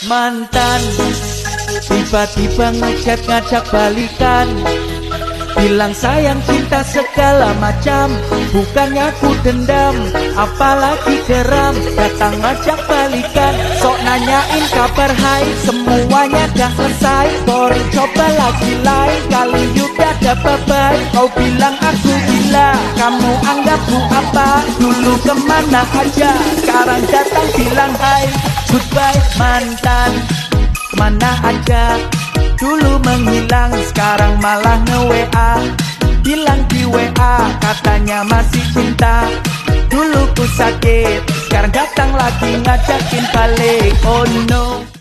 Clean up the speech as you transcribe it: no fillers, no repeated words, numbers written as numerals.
Mantan tiba-tiba ngajak balikan, bilang sayang cinta segala macam. Bukannya ku dendam, apalagi geram, datang ngajak balikan. Sok nanyain kabar hai, semuanya dah selesai. Sorry coba lagi lain, kali juga ada bye-bye. Kau bilang aku gila, kamu anggap ku apa? Dulu kemana aja, sekarang datang bilang hai. Goodbye mantan, mana aja? Dulu menghilang, sekarang malah nge-WA. Bilang di WA, katanya masih cinta. Dulu ku sakit, sekarang datang lagi ngajakin balik. Oh no.